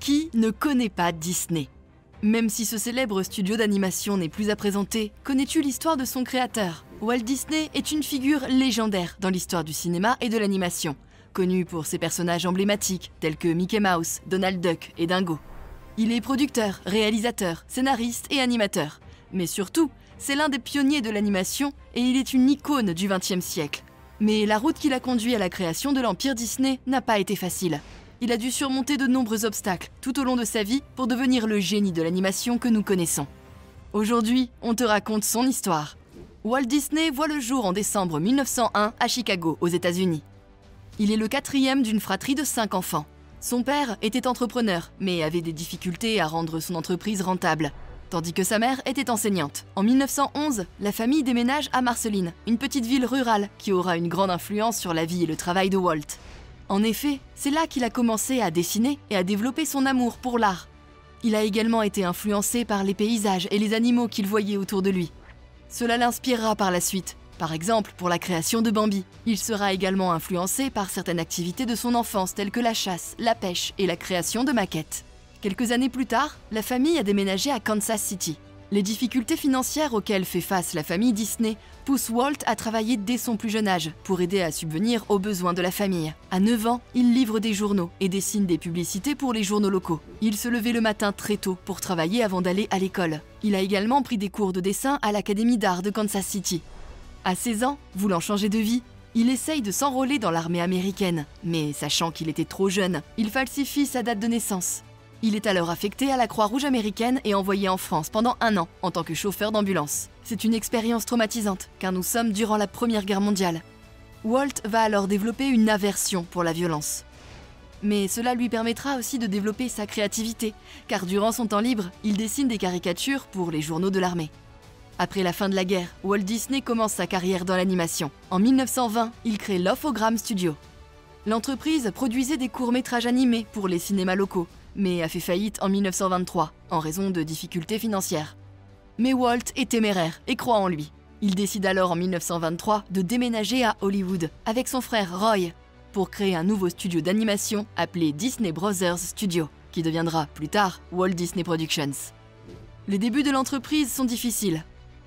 Qui ne connaît pas Disney? Même si ce célèbre studio d'animation n'est plus à présenter, connais-tu l'histoire de son créateur? Walt Disney est une figure légendaire dans l'histoire du cinéma et de l'animation, connu pour ses personnages emblématiques tels que Mickey Mouse, Donald Duck et Dingo. Il est producteur, réalisateur, scénariste et animateur. Mais surtout, c'est l'un des pionniers de l'animation et il est une icône du XXe siècle. Mais la route qui l'a conduit à la création de l'Empire Disney n'a pas été facile. Il a dû surmonter de nombreux obstacles tout au long de sa vie pour devenir le génie de l'animation que nous connaissons. Aujourd'hui, on te raconte son histoire. Walt Disney voit le jour en décembre 1901 à Chicago, aux États-Unis. Il est le quatrième d'une fratrie de 5 enfants. Son père était entrepreneur, mais avait des difficultés à rendre son entreprise rentable, tandis que sa mère était enseignante. En 1911, la famille déménage à Marceline, une petite ville rurale qui aura une grande influence sur la vie et le travail de Walt. En effet, c'est là qu'il a commencé à dessiner et à développer son amour pour l'art. Il a également été influencé par les paysages et les animaux qu'il voyait autour de lui. Cela l'inspirera par la suite, par exemple pour la création de Bambi. Il sera également influencé par certaines activités de son enfance telles que la chasse, la pêche et la création de maquettes. Quelques années plus tard, la famille a déménagé à Kansas City. Les difficultés financières auxquelles fait face la famille Disney poussent Walt à travailler dès son plus jeune âge pour aider à subvenir aux besoins de la famille. À 9 ans, il livre des journaux et dessine des publicités pour les journaux locaux. Il se levait le matin très tôt pour travailler avant d'aller à l'école. Il a également pris des cours de dessin à l'Académie d'art de Kansas City. À 16 ans, voulant changer de vie, il essaye de s'enrôler dans l'armée américaine, mais sachant qu'il était trop jeune, il falsifie sa date de naissance. Il est alors affecté à la Croix-Rouge américaine et envoyé en France pendant 1 an en tant que chauffeur d'ambulance. C'est une expérience traumatisante, car nous sommes durant la Première Guerre mondiale. Walt va alors développer une aversion pour la violence. Mais cela lui permettra aussi de développer sa créativité, car durant son temps libre, il dessine des caricatures pour les journaux de l'armée. Après la fin de la guerre, Walt Disney commence sa carrière dans l'animation. En 1920, il crée l'Ophogram Studio. L'entreprise produisait des courts-métrages animés pour les cinémas locaux, mais a fait faillite en 1923, en raison de difficultés financières. Mais Walt est téméraire et croit en lui. Il décide alors en 1923 de déménager à Hollywood avec son frère Roy pour créer un nouveau studio d'animation appelé Disney Brothers Studio, qui deviendra plus tard Walt Disney Productions. Les débuts de l'entreprise sont difficiles.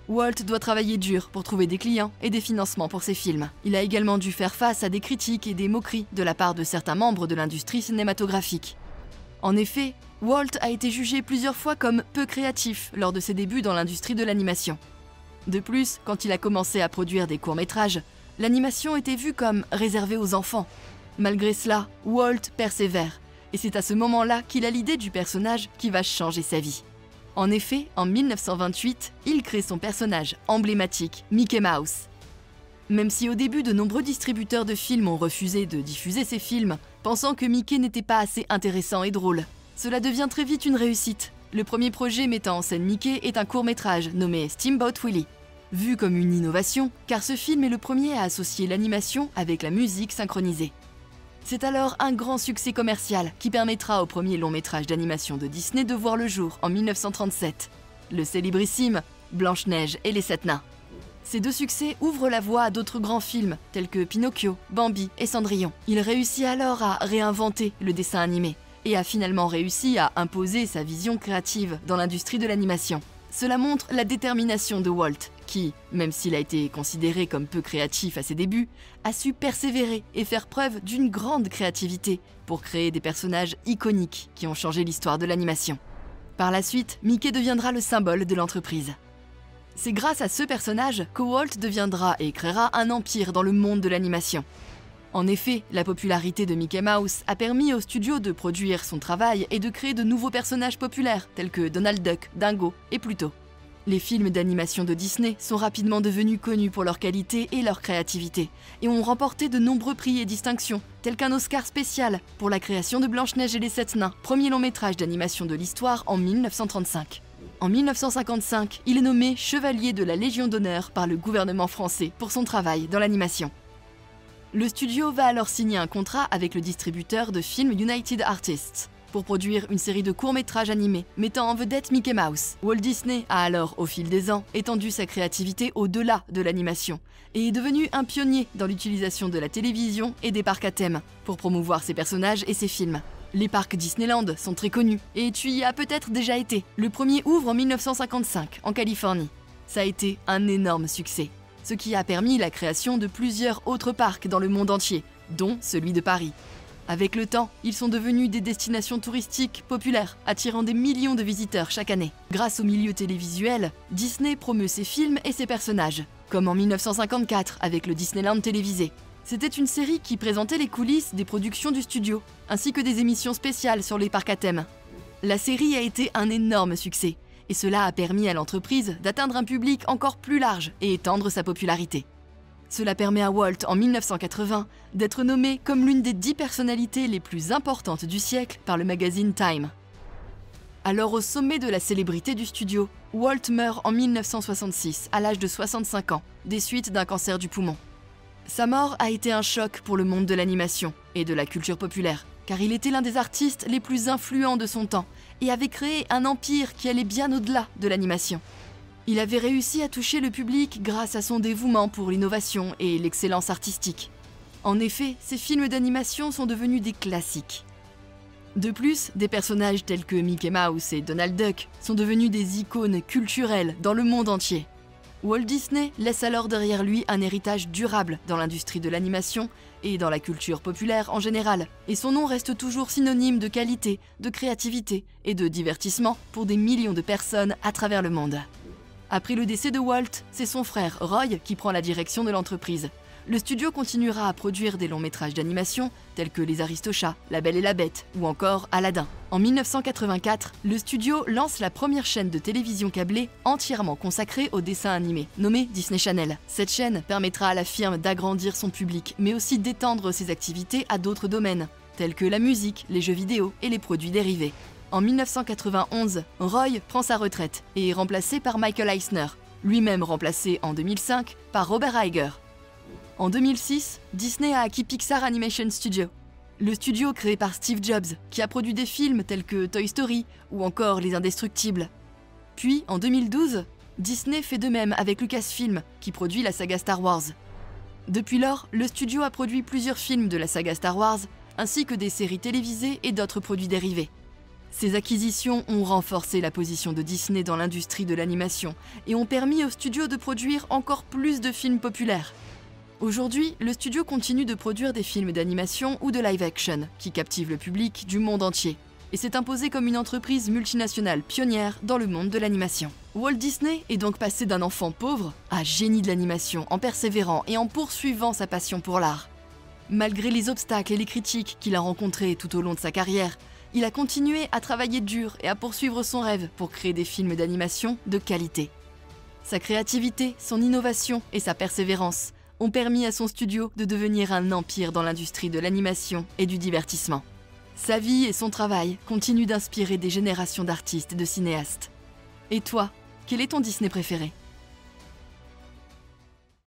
Walt doit travailler dur pour trouver des clients et des financements pour ses films. Il a également dû faire face à des critiques et des moqueries de la part de certains membres de l'industrie cinématographique. En effet, Walt a été jugé plusieurs fois comme peu créatif lors de ses débuts dans l'industrie de l'animation. De plus, quand il a commencé à produire des courts-métrages, l'animation était vue comme réservée aux enfants. Malgré cela, Walt persévère, et c'est à ce moment-là qu'il a l'idée du personnage qui va changer sa vie. En effet, en 1928, il crée son personnage emblématique, Mickey Mouse. Même si au début de nombreux distributeurs de films ont refusé de diffuser ces films, pensant que Mickey n'était pas assez intéressant et drôle, cela devient très vite une réussite. Le premier projet mettant en scène Mickey est un court-métrage nommé Steamboat Willie. Vu comme une innovation, car ce film est le premier à associer l'animation avec la musique synchronisée. C'est alors un grand succès commercial qui permettra au premier long-métrage d'animation de Disney de voir le jour en 1937, le célébrissime Blanche-Neige et les 7 nains. Ces 2 succès ouvrent la voie à d'autres grands films tels que Pinocchio, Bambi et Cendrillon. Il réussit alors à réinventer le dessin animé et a finalement réussi à imposer sa vision créative dans l'industrie de l'animation. Cela montre la détermination de Walt, qui, même s'il a été considéré comme peu créatif à ses débuts, a su persévérer et faire preuve d'une grande créativité pour créer des personnages iconiques qui ont changé l'histoire de l'animation. Par la suite, Mickey deviendra le symbole de l'entreprise. C'est grâce à ce personnage que Walt deviendra et créera un empire dans le monde de l'animation. En effet, la popularité de Mickey Mouse a permis au studio de produire son travail et de créer de nouveaux personnages populaires tels que Donald Duck, Dingo et Pluto. Les films d'animation de Disney sont rapidement devenus connus pour leur qualité et leur créativité et ont remporté de nombreux prix et distinctions, tels qu'un Oscar spécial pour la création de Blanche-Neige et les 7 nains, premier long métrage d'animation de l'histoire en 1935. En 1955, il est nommé chevalier de la Légion d'honneur par le gouvernement français pour son travail dans l'animation. Le studio va alors signer un contrat avec le distributeur de films United Artists pour produire une série de courts-métrages animés mettant en vedette Mickey Mouse. Walt Disney a alors, au fil des ans, étendu sa créativité au-delà de l'animation et est devenu un pionnier dans l'utilisation de la télévision et des parcs à thème pour promouvoir ses personnages et ses films. Les parcs Disneyland sont très connus, et tu y as peut-être déjà été. Le premier ouvre en 1955, en Californie. Ça a été un énorme succès, ce qui a permis la création de plusieurs autres parcs dans le monde entier, dont celui de Paris. Avec le temps, ils sont devenus des destinations touristiques populaires, attirant des millions de visiteurs chaque année. Grâce au milieu télévisuel, Disney promeut ses films et ses personnages, comme en 1954 avec le Disneyland télévisé. C'était une série qui présentait les coulisses des productions du studio, ainsi que des émissions spéciales sur les parcs à thème. La série a été un énorme succès, et cela a permis à l'entreprise d'atteindre un public encore plus large et étendre sa popularité. Cela permet à Walt, en 1980, d'être nommé comme l'une des 10 personnalités les plus importantes du siècle par le magazine Time. Alors au sommet de la célébrité du studio, Walt meurt en 1966, à l'âge de 65 ans, des suites d'un cancer du poumon. Sa mort a été un choc pour le monde de l'animation et de la culture populaire, car il était l'un des artistes les plus influents de son temps et avait créé un empire qui allait bien au-delà de l'animation. Il avait réussi à toucher le public grâce à son dévouement pour l'innovation et l'excellence artistique. En effet, ses films d'animation sont devenus des classiques. De plus, des personnages tels que Mickey Mouse et Donald Duck sont devenus des icônes culturelles dans le monde entier. Walt Disney laisse alors derrière lui un héritage durable dans l'industrie de l'animation et dans la culture populaire en général, et son nom reste toujours synonyme de qualité, de créativité et de divertissement pour des millions de personnes à travers le monde. Après le décès de Walt, c'est son frère Roy qui prend la direction de l'entreprise. Le studio continuera à produire des longs métrages d'animation tels que Les Aristochats, La Belle et la Bête ou encore Aladdin. En 1984, le studio lance la première chaîne de télévision câblée entièrement consacrée aux dessins animés, nommée Disney Channel. Cette chaîne permettra à la firme d'agrandir son public, mais aussi d'étendre ses activités à d'autres domaines, tels que la musique, les jeux vidéo et les produits dérivés. En 1991, Roy prend sa retraite et est remplacé par Michael Eisner, lui-même remplacé en 2005 par Robert Iger. En 2006, Disney a acquis Pixar Animation Studio, le studio créé par Steve Jobs, qui a produit des films tels que Toy Story ou encore Les Indestructibles. Puis, en 2012, Disney fait de même avec Lucasfilm, qui produit la saga Star Wars. Depuis lors, le studio a produit plusieurs films de la saga Star Wars, ainsi que des séries télévisées et d'autres produits dérivés. Ces acquisitions ont renforcé la position de Disney dans l'industrie de l'animation et ont permis au studio de produire encore plus de films populaires. Aujourd'hui, le studio continue de produire des films d'animation ou de live-action qui captivent le public du monde entier et s'est imposé comme une entreprise multinationale pionnière dans le monde de l'animation. Walt Disney est donc passé d'un enfant pauvre à génie de l'animation en persévérant et en poursuivant sa passion pour l'art. Malgré les obstacles et les critiques qu'il a rencontrés tout au long de sa carrière, il a continué à travailler dur et à poursuivre son rêve pour créer des films d'animation de qualité. Sa créativité, son innovation et sa persévérance ont permis à son studio de devenir un empire dans l'industrie de l'animation et du divertissement. Sa vie et son travail continuent d'inspirer des générations d'artistes et de cinéastes. Et toi, quel est ton Disney préféré ?